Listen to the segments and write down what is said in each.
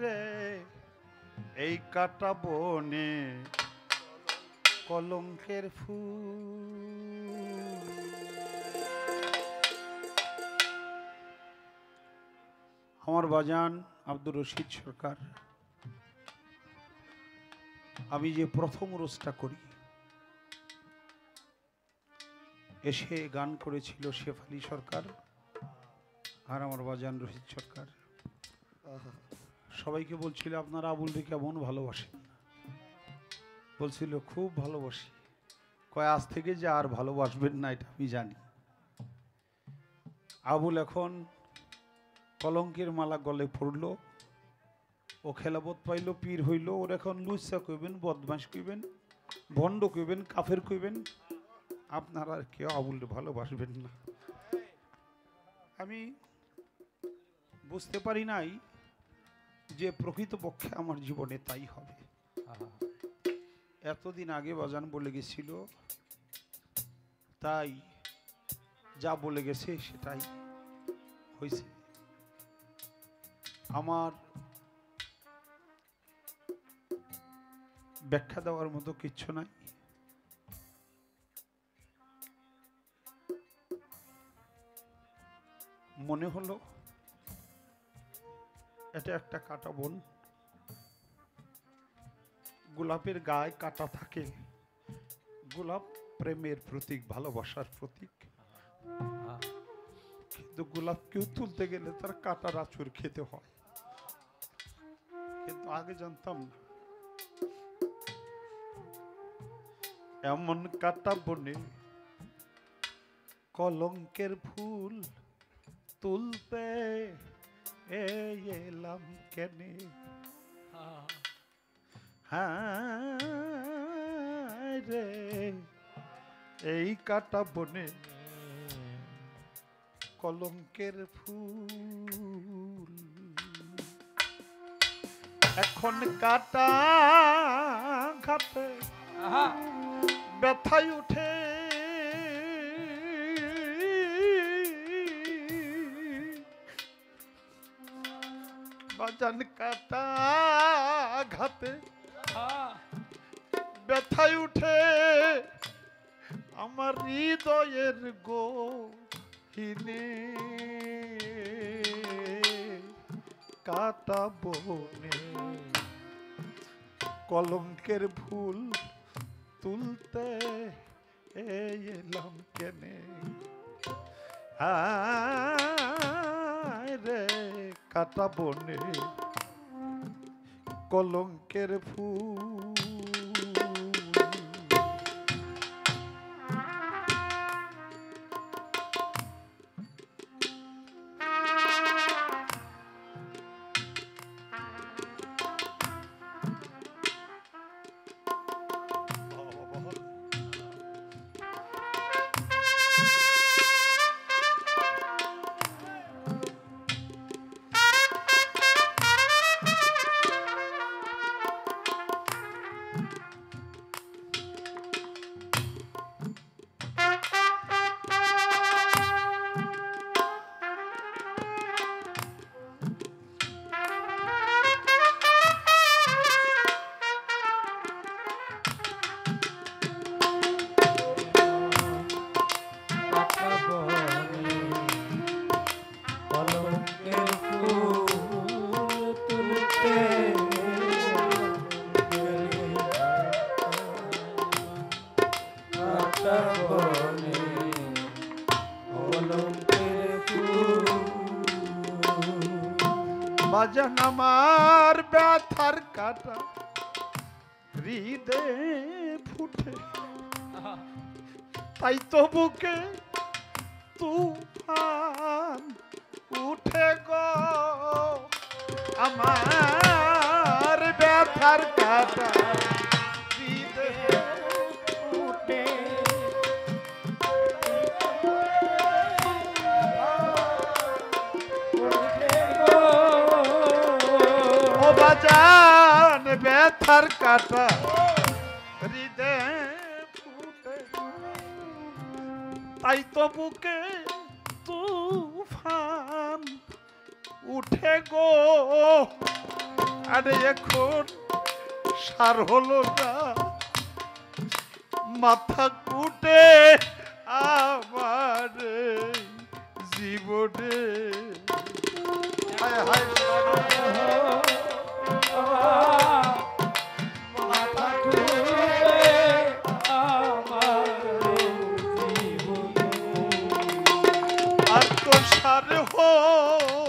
রে এই কাটা বনে কলঙ্কের ফুল। আমার বাজান আব্দুর রশিদ সরকার আমি যে প্রথম রোজটা করি এসে গান করেছিল শেফালি সরকার আর আমার বাজান রশিদ সরকার। সবাইকে বলছিল আপনারা আবুলকে কেমন ভালোবাসেন, বলছিল খুব ভালোবাসি। কয় আজ থেকে যে আর ভালোবাসবেন না এটা আমি জানি। আবুল এখন কলঙ্কের মালা গলে পড়লো, ও খেলাবোধ পাইল, পীর হইল। ওর এখন লুচ্চা কইবেন, বদমাস কইবেন, ভণ্ড কইবেন, কাফের কইবেন, আপনারা আর কেউ আবুল ভালোবাসবেন না। আমি বুঝতে পারি নাই যে প্রকৃতপক্ষে আমার জীবনে তাই হবে। এতদিন আগে বাজান বলে গেছিল, তাই যা বলে গেছে সেটাই হয়েছে। আমার ব্যাখ্যা দেওয়ার মতো কিচ্ছু নাই। মনে হলো এটা একটা কাটা বন, গোলাপের গায়ে কাটা থাকে। গোলাপ প্রেমের প্রতীক, ভালোবাসার প্রতীক, কিন্তু গোলাপকেও তুলতে গেলে তার কাটার আঁচড় খেতে হয়। কিন্তু আগে জানতাম না এমন কাটা বনে কলঙ্কের ফুল তুলতে এলাম কেনে। হায় রে এই কাটা বনে কলঙ্কের ফুল। এখন কাটা ঘাটে ব্যথায় উঠে, বাজান কাটা ঘাতে ব্যথায় উঠে আমার হৃদয়ের গহীনে। কাটা বনে কলঙ্কের ফুল তুলতে এলাম কেনে। রে কাটা বনে কলঙ্কের ফুল। বাজান আমার ব্যথার কাটা হৃদয়ে ফুটে, তাই তো বুকে তুফান উঠে গো। আমার ব্যথার কাটা হৃদয়ে ফুটে, ও বাজান ব্যথার কাটা হৃদয়ে ফুটে, তাই তো বুকে তুফান উঠে গো, আরে এখন সার হলো না, মাথা কুটে আমার জীবনে। হায় হায় মাথা ঘুরে আমার জীবনে। আর তো সার হলো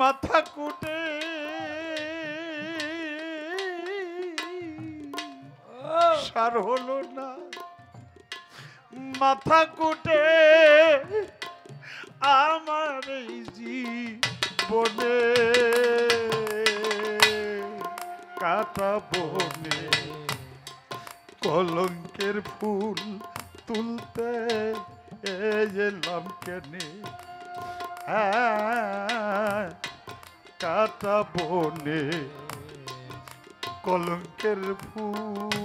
মাথা কুটে সার হলো না, মাথা কুটে আমার এই জীবনে। কাটা বনে কলঙ্কের ফুল তুলতে এলাম কেনে, হ্যাঁ কাটা বনে কলঙ্কের ফুল।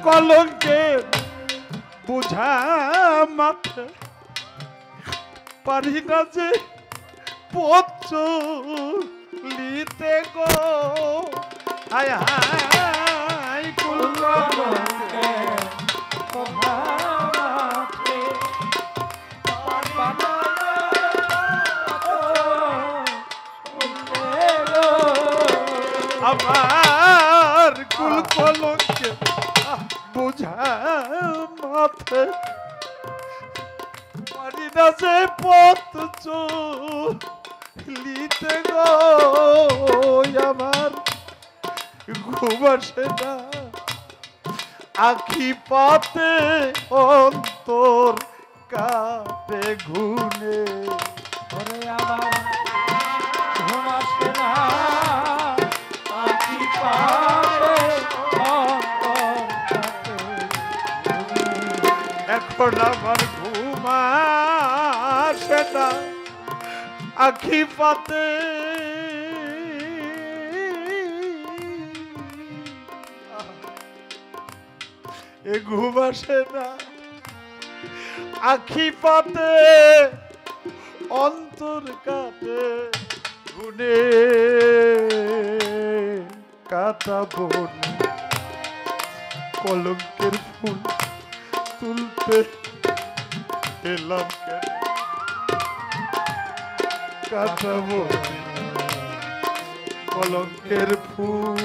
কলঙ্কের বুঝা মাথা পারি না যে পথ লিতে গো, হায় হায় কলঙ্কের বুঝা মাথা আমার কুল কলঙ্কে বুঝা মাথে পারি না যে পথ চলিতে গো, আমার ঘুম আসে না, আখি পাতে অন্তর কাটে ঘুনে। ওরে আমার ঘুম আসে না, আখি পাতে অন্তর কাটে ঘুনে। এখন আমার ঘুম আসে না, আখি পাতে এ ঘুম আসে না, আখি পাতে অন্তর কাটে গুনে। কাটা বনে কলঙ্কের ফুল তুলতে এলাম কেন, কাটা বনে কলঙ্কের ফুল।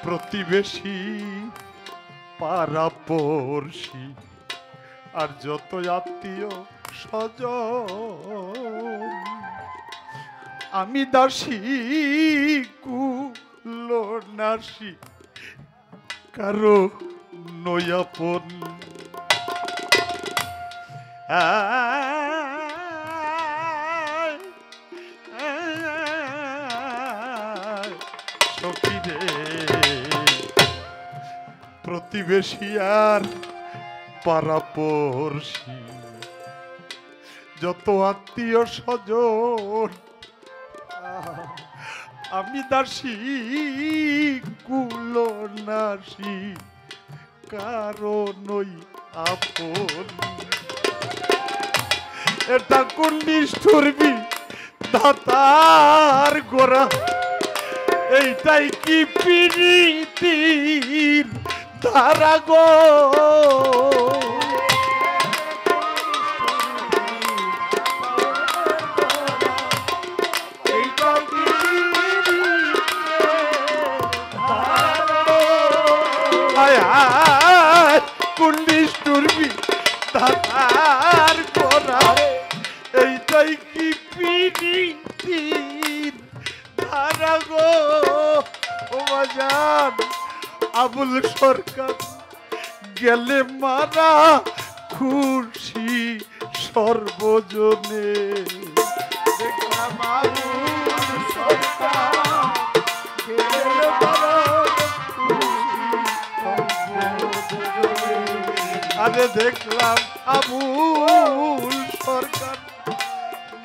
প্রতিবেশী পাড়াপড়শি আর যত আত্মীয় স্বজন আমি দাসী কুলনাসী কারো নয়াপন সখীরে প্রতিবেশী আর পাড়াপড়শি যত আত্মীয় স্বজন আমি দাসী কুলনাসী কারণই আপন এটা কোন নিষ্ঠুরবি দাতার গোরা এইটাই কি প্রীতির ধারা গো কুন্ডিস টুরবি দাতার গোরা এইটাই কি প্রীতির ধারা গো ও বাজান আবুল সরকার গেলে মারা খুশি সর্বজনে দেখলাম আবুল সরকার গেলে মারা আরে দেখলাম আবুল সরকার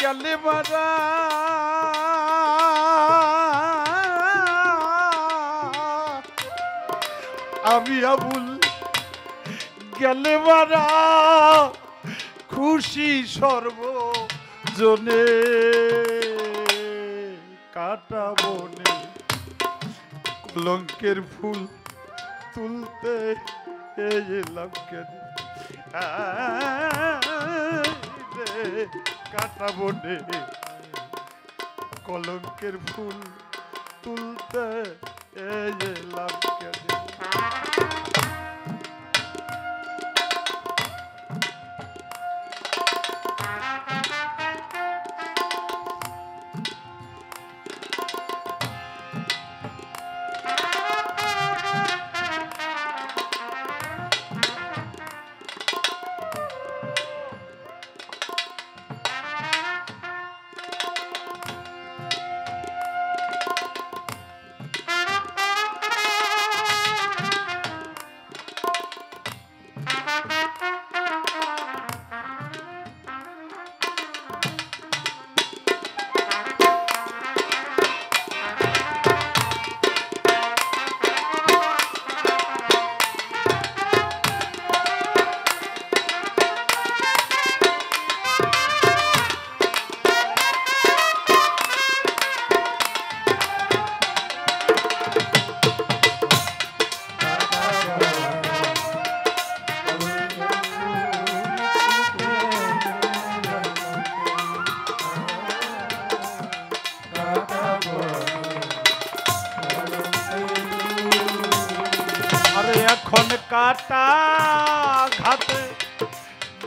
গেলে মারা আমি আবুল গেলে মারা খুশি সর্বজনে কাটা বনে কলঙ্কের ফুল তুলতে এলাম কেন কাটা বনে কলঙ্কের ফুল তুলতে এলাম কেন এখন কাটা ঘাতে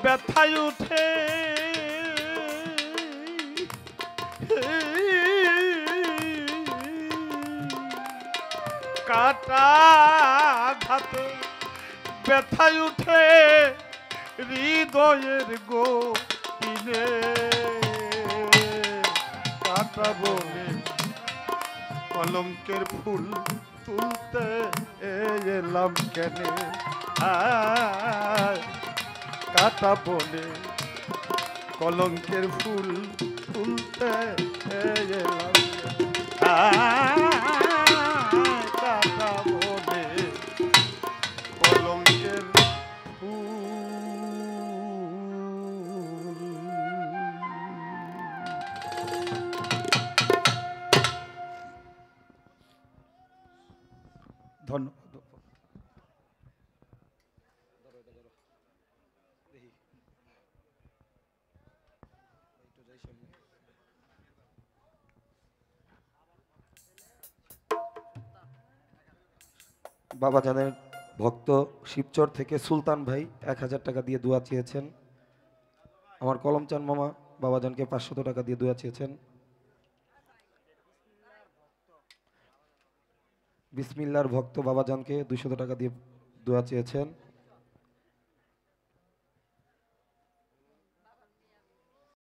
ব্যথায় উঠে কাটা ঘাতে ব্যথায় উঠে হৃদয়ের গহীনে কাটা বনে কলঙ্কের ফুল তুলতে এলাম কেনে কাটা বনে কলঙ্কের ফুল তুলতে এলাম কাটা বনে কলঙ্কের ধন্যবাদ। বাবাজানের ভক্ত শিবচর থেকে সুলতান ভাই 1000 টাকা দিয়ে দোয়া চেয়েছেন। আমার কলমচান মামা বাবাজানকে 500 টাকা দিয়ে দোয়া চেয়েছেন। বিসমিল্লার ভক্ত বাবাজানকে 200 টাকা দিয়ে দোয়া চেয়েছেন।